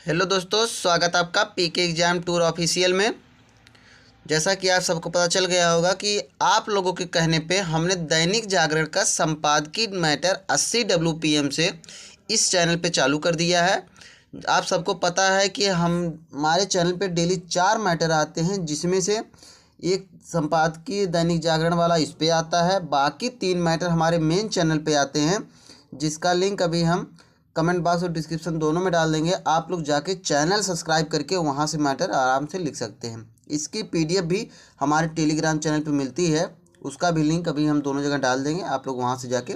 Hello दोस्तों, स्वागत है आपका पीके एग्जाम टूर ऑफिशियल में। जैसा कि आप सबको पता चल गया होगा कि आप लोगों के कहने पे हमने दैनिक जागरण का संपादकीय मैटर 80 WPM से इस चैनल पे चालू कर दिया है। आप सबको पता है कि हमारे चैनल पे डेली 4 मैटर आते हैं, जिसमें से एक संपादकीय दैनिक जागरण वाला इस पे आता है। बाकी 3 मैटर हमारे मेन चैनल पे आते हैं, जिसका लिंक अभी हम कमेंट बॉक्स और डिस्क्रिप्शन दोनों में डाल देंगे। आप लोग जाके चैनल सब्सक्राइब करके वहाँ से मैटर आराम से लिख सकते हैं। इसकी PDF भी हमारे टेलीग्राम चैनल पे मिलती है, उसका भी लिंक अभी हम दोनों जगह डाल देंगे, आप लोग वहाँ से जाके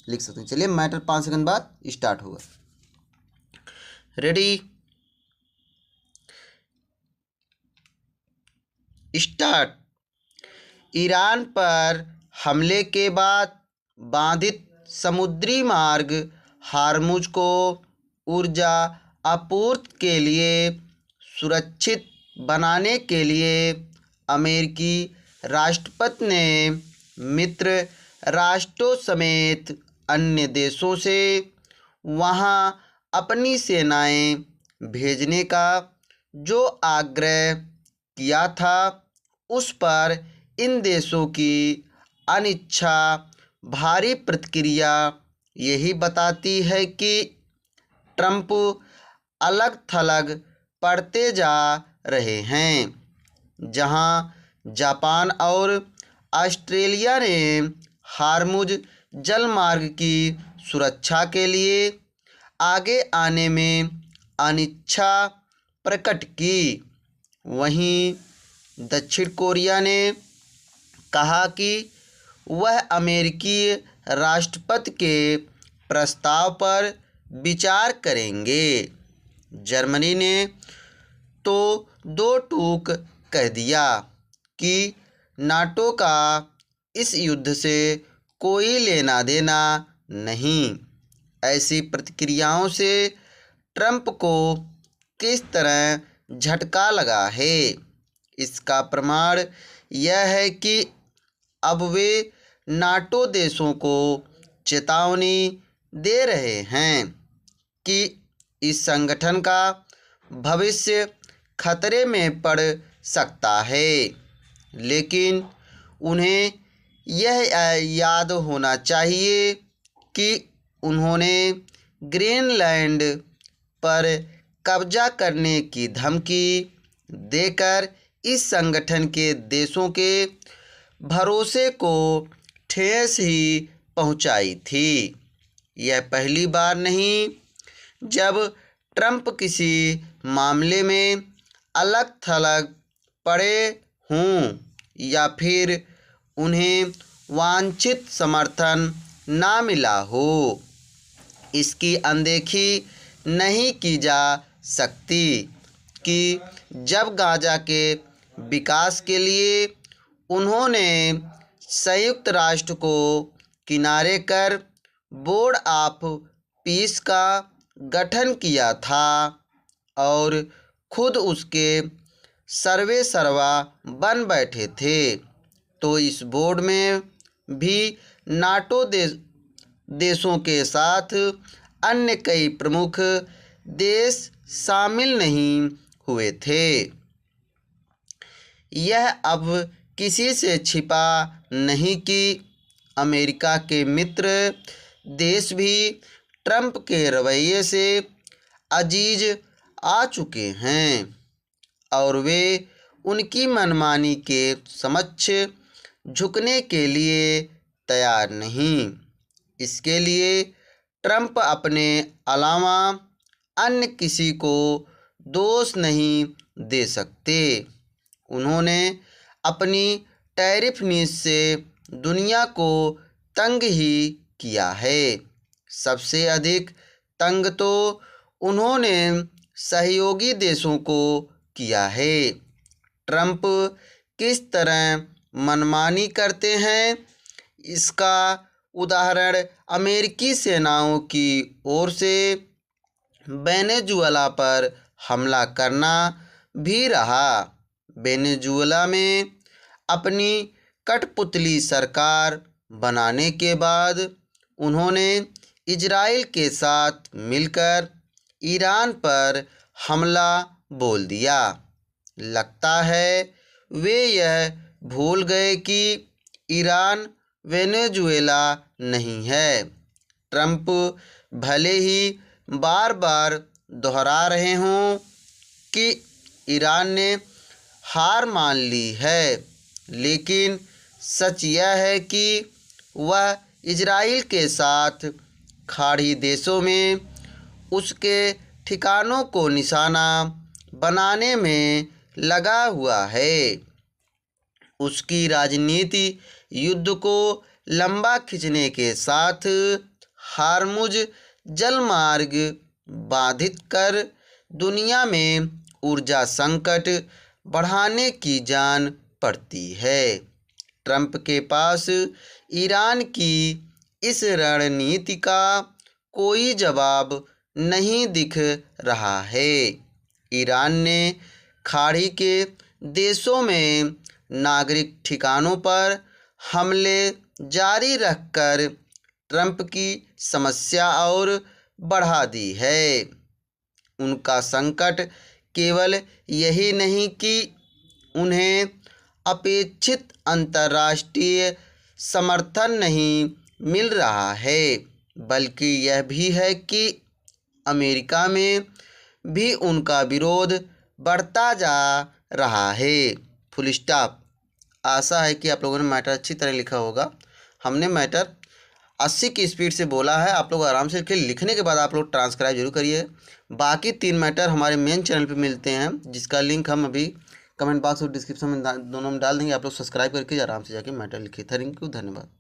लिख सकते हैं। चलिए, मैटर 5 सेकंड बाद स्टार्ट होगा। Ready, start. ईरान पर हमले के बाद बाधित समुद्री मार्ग हार्मुज को ऊर्जा आपूर्ति के लिए सुरक्षित बनाने के लिए अमेरिकी राष्ट्रपति ने मित्र राष्ट्रों समेत अन्य देशों से वहां अपनी सेनाएं भेजने का जो आग्रह किया था, उस पर इन देशों की अनिच्छा भारी प्रतिक्रिया यही बताती है कि ट्रंप अलग थलग पड़ते जा रहे हैं। जहां जापान और ऑस्ट्रेलिया ने हार्मुज जलमार्ग की सुरक्षा के लिए आगे आने में अनिच्छा प्रकट की, वहीं दक्षिण कोरिया ने कहा कि वह अमेरिकी राष्ट्रपति के प्रस्ताव पर विचार करेंगे। जर्मनी ने तो दो टूक कह दिया कि नाटो का इस युद्ध से कोई लेना देना नहीं। ऐसी प्रतिक्रियाओं से ट्रंप को किस तरह झटका लगा है, इसका प्रमाण यह है कि अब वे नाटो देशों को चेतावनी दे रहे हैं कि इस संगठन का भविष्य खतरे में पड़ सकता है। लेकिन उन्हें यह याद होना चाहिए कि उन्होंने ग्रीनलैंड पर कब्जा करने की धमकी देकर इस संगठन के देशों के भरोसे को ठेस ही पहुंचाई थी। यह पहली बार नहीं जब ट्रंप किसी मामले में अलग थलग पड़े हों या फिर उन्हें वांछित समर्थन ना मिला हो। इसकी अनदेखी नहीं की जा सकती कि जब गाजा के विकास के लिए उन्होंने संयुक्त राष्ट्र को किनारे कर बोर्ड ऑफ पीस का गठन किया था और खुद उसके सर्वेसर्वा बन बैठे थे, तो इस बोर्ड में भी नाटो देशों के साथ अन्य कई प्रमुख देश शामिल नहीं हुए थे। यह अब किसी से छिपा नहीं कि अमेरिका के मित्र देश भी ट्रंप के रवैये से अजीज आ चुके हैं और वे उनकी मनमानी के समक्ष झुकने के लिए तैयार नहीं। इसके लिए ट्रंप अपने अलावा अन्य किसी को दोष नहीं दे सकते। उन्होंने अपनी टैरिफ नीति से दुनिया को तंग ही किया है। सबसे अधिक तंग तो उन्होंने सहयोगी देशों को किया है। ट्रंप किस तरह मनमानी करते हैं, इसका उदाहरण अमेरिकी सेनाओं की ओर से वेनेजुएला पर हमला करना भी रहा। वेनेजुएला में अपनी कठपुतली सरकार बनाने के बाद उन्होंने इजराइल के साथ मिलकर ईरान पर हमला बोल दिया। लगता है वे यह भूल गए कि ईरान वेनेजुएला नहीं है। ट्रंप भले ही बार बार दोहरा रहे हों कि ईरान ने हार मान ली है, लेकिन सच यह है कि वह इजराइल के साथ खाड़ी देशों में उसके ठिकानों को निशाना बनाने में लगा हुआ है। उसकी राजनीति युद्ध को लंबा खींचने के साथ हार्मुज जलमार्ग बाधित कर दुनिया में ऊर्जा संकट बढ़ाने की जान पड़ती है। ट्रंप के पास ईरान की इस रणनीति का कोई जवाब नहीं दिख रहा है। ईरान ने खाड़ी के देशों में नागरिक ठिकानों पर हमले जारी रखकर ट्रंप की समस्या और बढ़ा दी है। उनका संकट केवल यही नहीं कि उन्हें अपेक्षित अंतर्राष्ट्रीय समर्थन नहीं मिल रहा है, बल्कि यह भी है कि अमेरिका में भी उनका विरोध बढ़ता जा रहा है। Full stop. आशा है कि आप लोगों ने मैटर अच्छी तरह लिखा होगा। हमने मैटर 80 की स्पीड से बोला है। आप लोग आराम से लिखने के बाद आप लोग ट्रांसक्राइब जरूर करिए। बाकी 3 मैटर हमारे मेन चैनल पे मिलते हैं, जिसका लिंक हम अभी कमेंट बॉक्स और डिस्क्रिप्शन में दोनों में डाल देंगे। आप लोग सब्सक्राइब करके आराम से जाके मैटर लिखिए। थैंक यू, धन्यवाद।